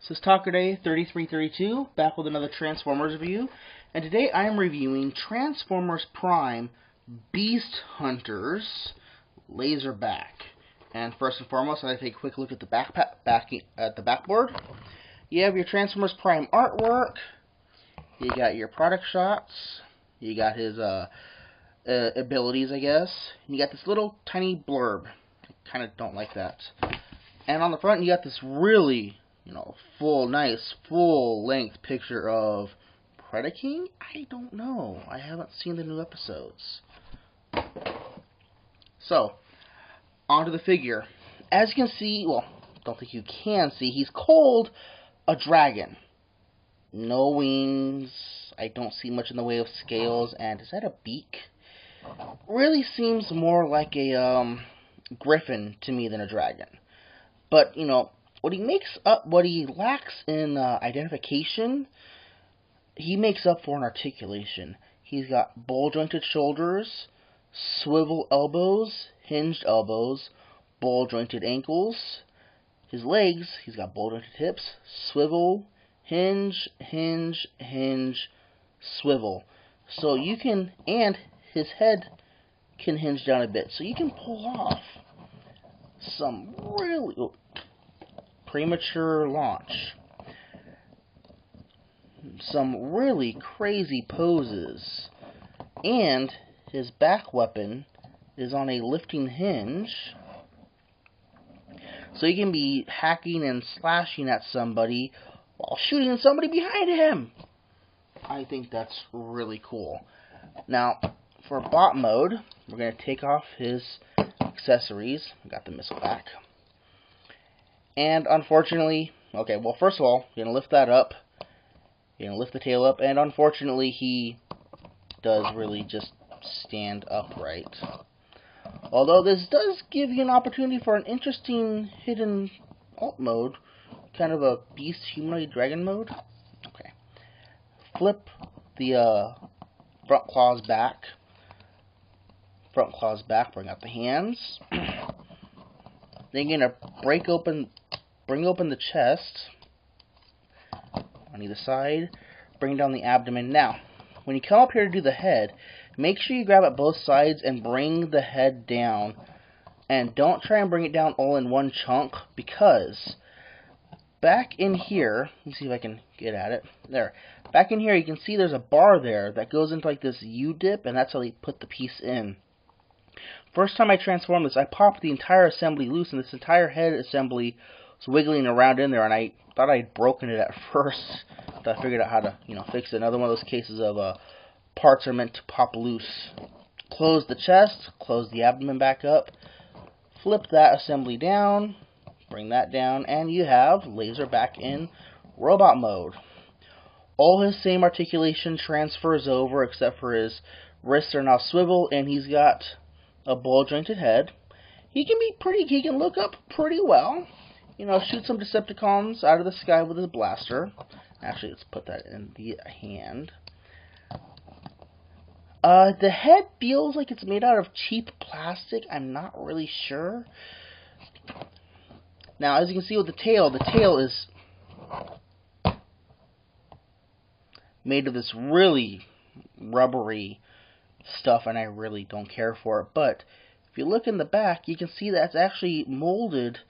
This is Talker 3332, back with another Transformers review, and today I am reviewing Transformers Prime Beast Hunters Lazerback. And first and foremost, I'd like to take a quick look at the backboard. You have your Transformers Prime artwork, you got your product shots, you got his abilities, I guess, and you got this little tiny blurb. I kind of don't like that. And on the front, you got this really nice, full-length picture of Predaking? I don't know. I haven't seen the new episodes. So, onto the figure. As you can see, well, don't think you can see, he's called a dragon. No wings. I don't see much in the way of scales. And is that a beak? Really seems more like a griffin to me than a dragon. But, what he lacks in identification, he makes up for in articulation. He's got ball-jointed shoulders, swivel elbows, hinged elbows, ball-jointed ankles. His legs, he's got ball-jointed hips, swivel, hinge, hinge, hinge, swivel. So you can, and his head can hinge down a bit. So you can pull off some really premature launch. Some really crazy poses. And his back weapon is on a lifting hinge. So he can be hacking and slashing at somebody while shooting somebody behind him. I think that's really cool. Now, for bot mode, we're going to take off his accessories. We got the missile back. And unfortunately, okay, well, first of all, you're going to lift that up. You're going to lift the tail up. And unfortunately, he does really just stand upright. Although this does give you an opportunity for an interesting hidden alt mode. Kind of a beast humanoid dragon mode. Okay. Flip the front claws back. Front claws back, bring out the hands. Then you're going to bring open the chest on either side, bring down the abdomen. Now, when you come up here to do the head, make sure you grab at both sides and bring the head down. And don't try and bring it down all in one chunk, because back in here, let me see if I can get at it. There. Back in here, you can see there's a bar there that goes into like this U-dip, and that's how they put the piece in. First time I transformed this, I popped the entire assembly loose, and this entire head assembly was wiggling around in there, and I thought I'd broken it at first. So I figured out how to, fix it. Another one of those cases of parts are meant to pop loose. Close the chest, close the abdomen back up, flip that assembly down, bring that down, and you have Lazerback in robot mode. All his same articulation transfers over, except for his wrists are now swivel, and he's got a ball-jointed head. He can look up pretty well. Shoot some Decepticons out of the sky with his blaster. Actually, let's put that in the hand. The head feels like it's made out of cheap plastic. I'm not really sure. Now, as you can see with the tail is made of this really rubbery stuff, and I really don't care for it. But if you look in the back, you can see that it's actually molded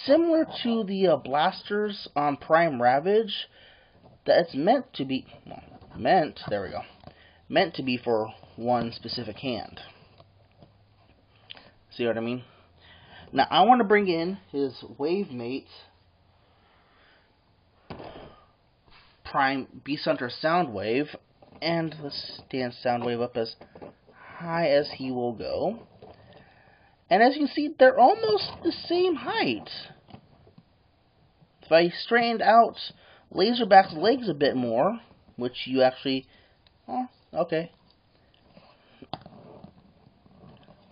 similar to the blasters on Prime Ravage. That it's meant to be, there we go, meant to be for one specific hand. See what I mean? Now I want to bring in his wave mate, Prime Beast Hunter Soundwave, and let's stand Soundwave up as high as he will go. And as you can see, they're almost the same height. If I straightened out Lazerback's legs a bit more, which you actually, okay.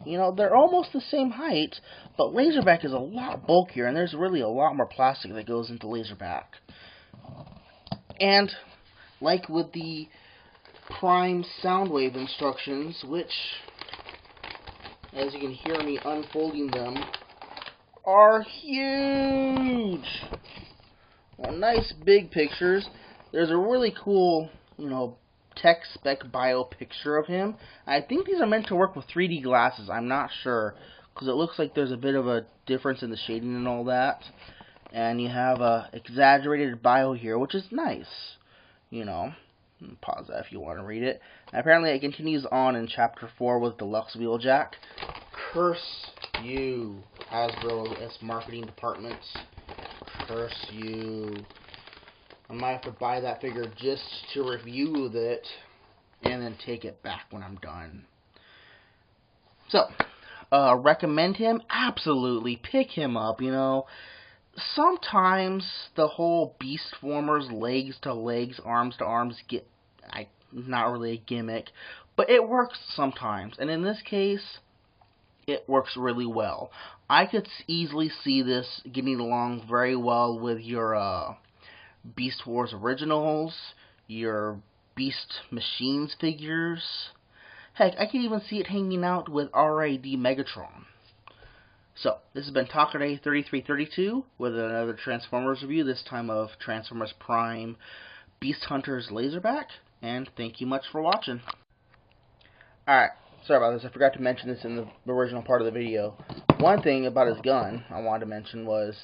They're almost the same height, but Lazerback is a lot bulkier, and there's really a lot more plastic that goes into Lazerback. And, like with the Prime Soundwave instructions, which, as you can hear me unfolding them, are huge. nice big pictures. There's a really cool, tech spec bio picture of him. I think these are meant to work with 3D glasses. I'm not sure, because it looks like there's a bit of a difference in the shading and all that. And you have a exaggerated bio here, which is nice. Pause that if you want to read it. And apparently it continues on in Chapter 4 with Deluxe Wheeljack. Curse you, Hasbro S marketing department. Curse you. I might have to buy that figure just to review it and then take it back when I'm done. So, recommend him? Absolutely. Pick him up, Sometimes the whole Beast Formers legs to legs, arms to arms get not really a gimmick, but it works sometimes. And in this case, it works really well. I could easily see this getting along very well with your Beast Wars originals, your Beast Machines figures. Heck, I could even see it hanging out with RAD Megatron. So, this has been Talkaday 3332 with another Transformers review, this time of Transformers Prime Beast Hunters Lazerback, and thank you much for watching. Alright, sorry about this, I forgot to mention this in the original part of the video. One thing about his gun I wanted to mention was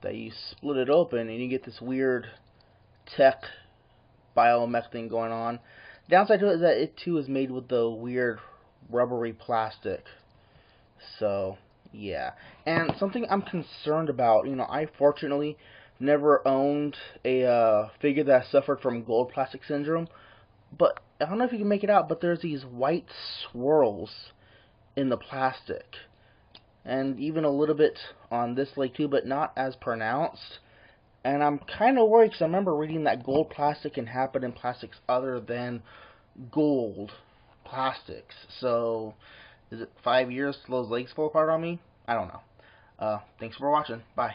that you split it open and you get this weird tech biomech thing going on. Downside to it is that it too is made with the weird rubbery plastic. So, yeah. And something I'm concerned about, I fortunately never owned a figure that suffered from gold plastic syndrome, but I don't know if you can make it out, but there's these white swirls in the plastic. And even a little bit on this leg too, but not as pronounced. And I'm kind of worried because I remember reading that gold plastic can happen in plastics other than gold plastics. So, is it 5 years till those legs fall apart on me? I don't know. Thanks for watching. Bye.